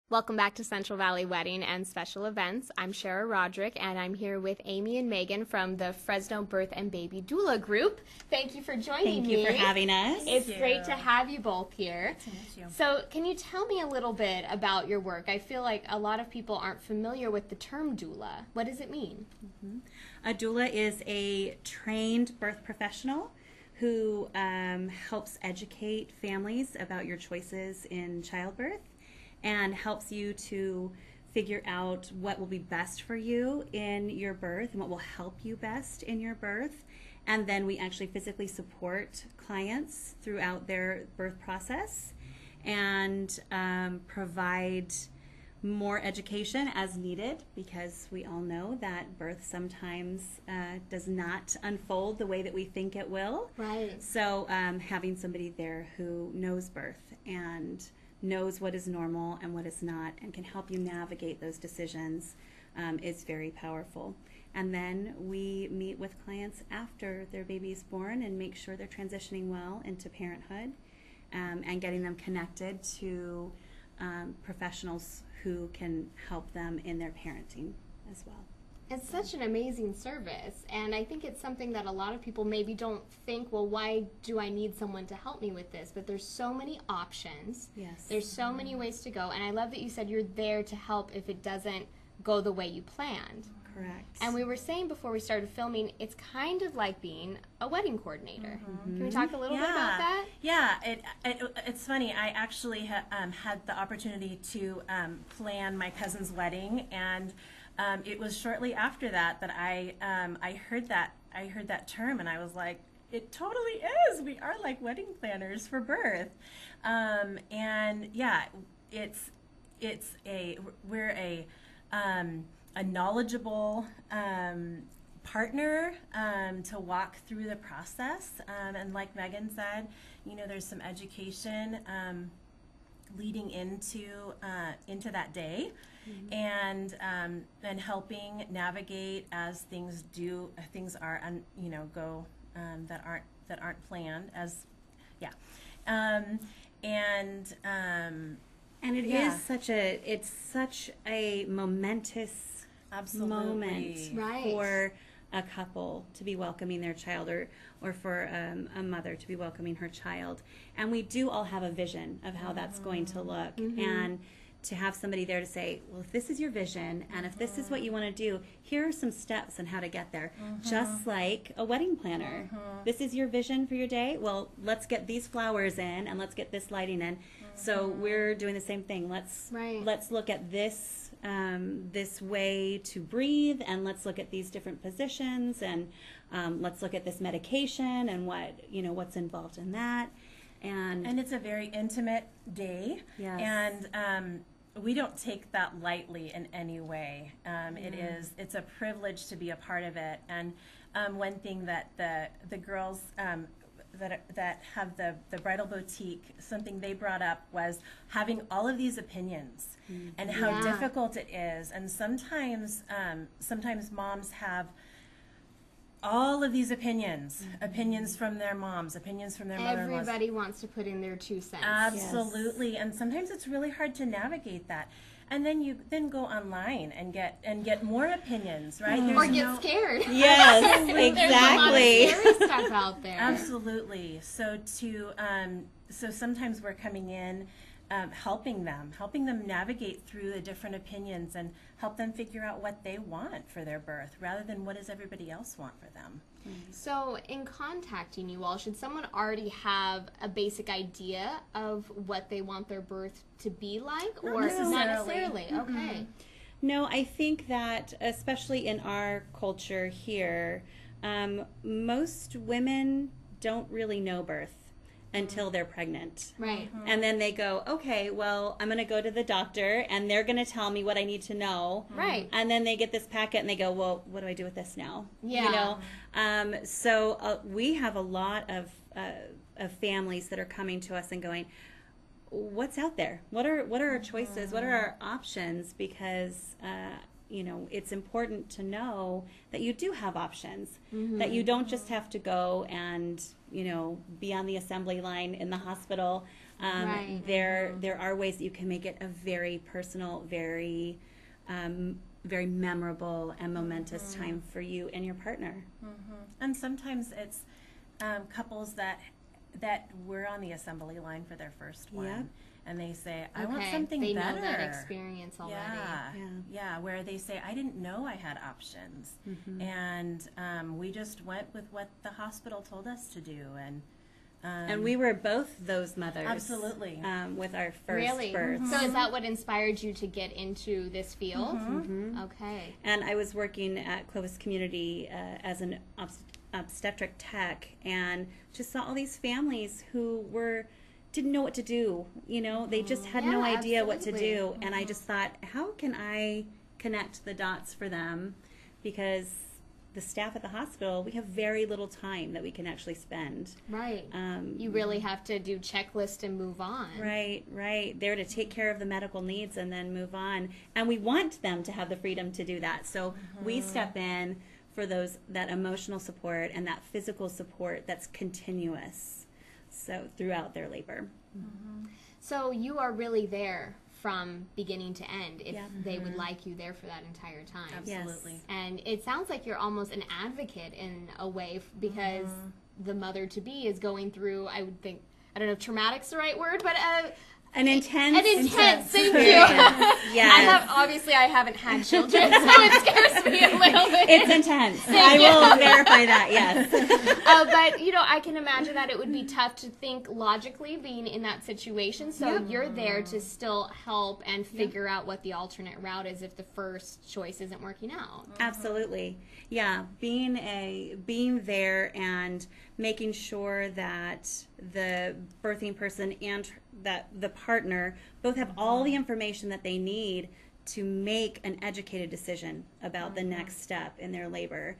Welcome back to Central Valley Wedding and Special Events. I'm Shara Roderick, and I'm here with Amy and Meghann from the Fresno Birth and Baby Doula Group. Thank you for joining me. Thank you for having us. It's great to have you both here. Thank you. So can you tell me a little bit about your work? I feel like a lot of people aren't familiar with the term doula. What does it mean? A doula is a trained birth professional who helps educate families about your choices in childbirth and helps you to figure out what will be best for you in your birth and what will help you best in your birth. And then we actually physically support clients throughout their birth process and provide more education as needed, because we all know that birth sometimes does not unfold the way that we think it will. Right. So having somebody there who knows birth and knows what is normal and what is not and can help you navigate those decisions is very powerful. And then we meet with clients after their baby is born and make sure they're transitioning well into parenthood and getting them connected to professionals who can help them in their parenting as well. It's such an amazing service, and I think it's something that a lot of people maybe don't think, well, why do I need someone to help me with this? But there's so many options. Yes. There's so many ways to go, and I love that you said you're there to help if it doesn't go the way you planned. Correct. And we were saying before we started filming, it's kind of like being a wedding coordinator. Can we talk a little bit about that? Yeah, it's funny. I actually had the opportunity to plan my cousin's wedding, and it was shortly after that that I heard that term, and I was like, it totally is. We are like wedding planners for birth, and yeah, we're a knowledgeable partner to walk through the process, and like Meghann said, there's some education leading into that day. And helping navigate as things are that aren't planned as and it is such a momentous moment for a couple to be welcoming their child, or for a mother to be welcoming her child. And we do all have a vision of how that's going to look. And to have somebody there to say, well, if this is your vision and if this is what you want to do, here are some steps on how to get there. Just like a wedding planner. This is your vision for your day. Well, let's get these flowers in and let's get this lighting in. So we're doing the same thing. Let's look at this this way to breathe, and let's look at these different positions, and let's look at this medication and what's involved in that. And it's a very intimate day. Yes. And we don't take that lightly in any way. It's a privilege to be a part of it. And one thing that the girls that have the bridal boutique, something they brought up was having all of these opinions and how difficult it is. And sometimes moms have all of these opinions from their moms, opinions from their mother-in-laws. Everybody wants to put in their 2 cents. Absolutely. Yes. And sometimes it's really hard to navigate that. And then you go online and get more opinimes, right? Or get scared. Yes, exactly. There's a lot of scary stuff out there. Absolutely. So so sometimes we're coming in, helping them navigate through the different opinions and help them figure out what they want for their birth rather than what does everybody else want for them. So in contacting you all, should someone already have a basic idea of what they want their birth to be like? Not Or necessarily. not necessarily? Okay. No, I think that especially in our culture here, most women don't really know birth until they're pregnant. Right. And then they go, okay, well, I'm going to go to the doctor and they're going to tell me what I need to know. Right. And then they get this packet and they go, well, what do I do with this now? Yeah. So we have a lot of families that are coming to us and going, what's out there? What are our choices? What are our options? Because it's important to know that you do have options, that you don't just have to go and, be on the assembly line in the hospital There are ways that you can make it a very personal, very very memorable and momentous time for you and your partner. And sometimes it's couples that were on the assembly line for their first one, and they say, I want something better. They know that experience already. Yeah, where they say, I didn't know I had options. And we just went with what the hospital told us to do. And we were both those mothers. Absolutely. With our first births. So is that what inspired you to get into this field? Okay. And I was working at Clovis Community as an obstetric tech, and just saw all these families who didn't know what to do. They just had no idea what to do. And I just thought, how can I connect the dots for them? Because the staff at the hospital, we have very little time that we can actually spend. Right. You really have to do checklist and move on. Right. They're to take care of the medical needs and then move on. And we want them to have the freedom to do that. So we step in for that emotional support and that physical support that's continuous. So throughout their labor. So you are really there from beginning to end if they would like you there for that entire time. Absolutely. Yes. And it sounds like you're almost an advocate in a way because the mother-to-be is going through, I would think, I don't know if traumatic's the right word, but an intense, thank you. Yes. I haven't had children, so it scares me a little bit. It's intense. I will verify that, yes. But, I can imagine that it would be tough to think logically being in that situation. So you're there to still help and figure out what the alternate route is if the first choice isn't working out. Absolutely. Yeah, being there and making sure that the birthing person and that the partner both have all the information that they need to make an educated decision about the next step in their labor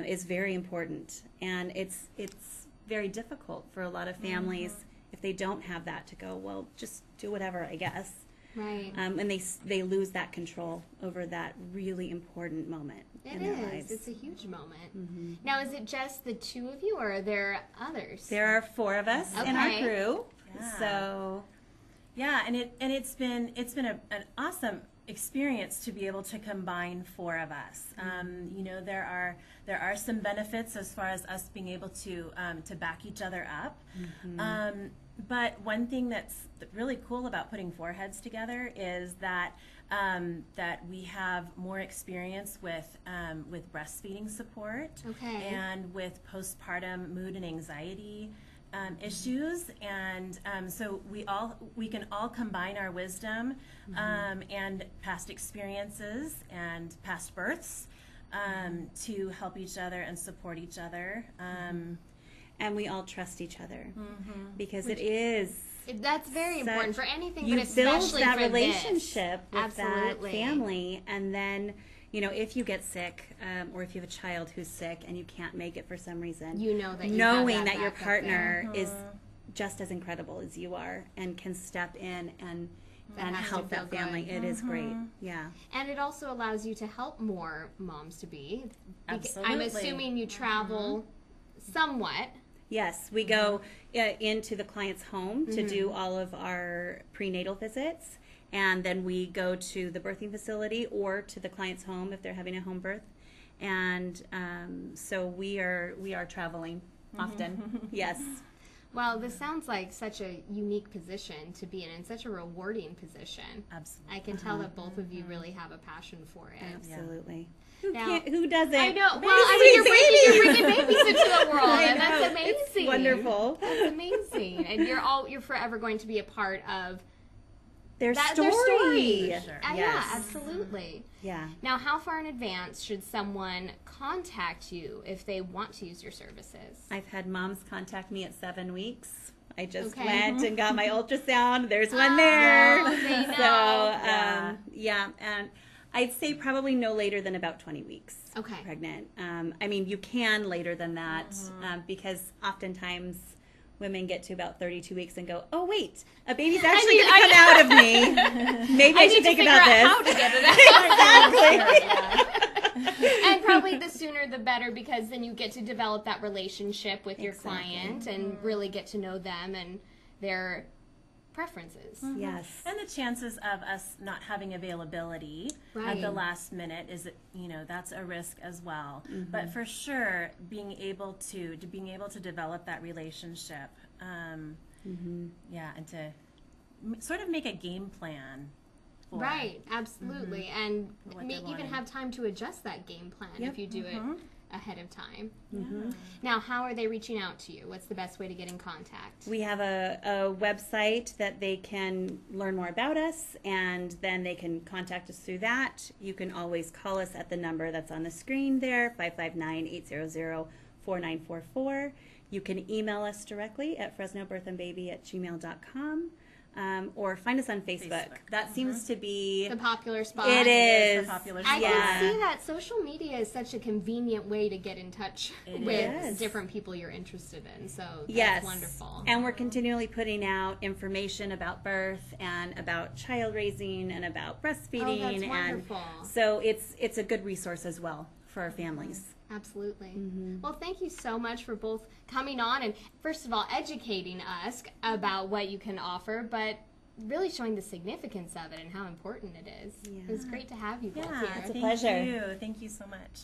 is very important. And it's very difficult for a lot of families if they don't have that to go, well, just do whatever, I guess. Right. And they lose that control over that really important moment in their lives. It's a huge moment. Now, is it just the two of you, or are there others? There are 4 of us in our crew. Yeah. So, it's been an awesome experience to be able to combine 4 of us. There are some benefits as far as us being able to back each other up. But one thing that's really cool about putting 4 heads together is that we have more experience with breastfeeding support and with postpartum mood and anxiety issues, and so we can all combine our wisdom and past experiences and past births to help each other and support each other. And we all trust each other because that's very important for anything, you but especially build that for relationship with Absolutely. that family, and then if you get sick or if you have a child who's sick and you can't make it for some reason, knowing that your partner is just as incredible as you are and can step in and help that family. It is great. Yeah. And it also allows you to help more moms to be. Absolutely. I'm assuming you travel somewhat. Yes, we go into the client's home to do all of our prenatal visits, and then we go to the birthing facility or to the client's home if they're having a home birth, and so we are traveling often. Yes. Well, this sounds like such a unique position to be in and such a rewarding position. Absolutely. I can tell that both of you really have a passion for it. Absolutely. Now, who doesn't? I know. Well, you're bringing babies into the world, and that's amazing. It's wonderful. That's amazing, and you're forever going to be a part of their story. Sure. Yes. Yeah, absolutely. Yeah. Now, how far in advance should someone contact you if they want to use your services? I've had moms contact me at 7 weeks. I just went and got my ultrasound. There's one there. They know. So, and I'd say probably no later than about 20 weeks pregnant. I mean, you can later than that because oftentimes women get to about 32 weeks and go, oh, wait, a baby's actually going to come out of me. Maybe I should think about this. How to get it out. Exactly. And probably the sooner the better, because then you get to develop that relationship with your client and really get to know them and their preferences. Yes. And the chances of us not having availability at the last minute is, that's a risk as well. But for sure, being able to develop that relationship, and to sort of make a game plan. Right, absolutely. And even have time to adjust that game plan if you do it ahead of time. Now, how are they reaching out to you? What's the best way to get in contact? We have a website that they can learn more about us, and then they can contact us through that. You can always call us at the number that's on the screen there, 559-800-4944. You can email us directly at fresnobirthandbaby@gmail.com. Or find us on Facebook. That seems to be the popular spot. It is. The popular I spot. can see that social media is such a convenient way to get in touch with different people you're interested in. So that's wonderful. And we're continually putting out information about birth and about child raising and about breastfeeding. Oh, that's wonderful. And so it's a good resource as well for our families. Absolutely. Well, thank you so much for both coming on and, first of all, educating us about what you can offer, but really showing the significance of it and how important it is. It was great to have you both here. It's a pleasure. Thank you so much.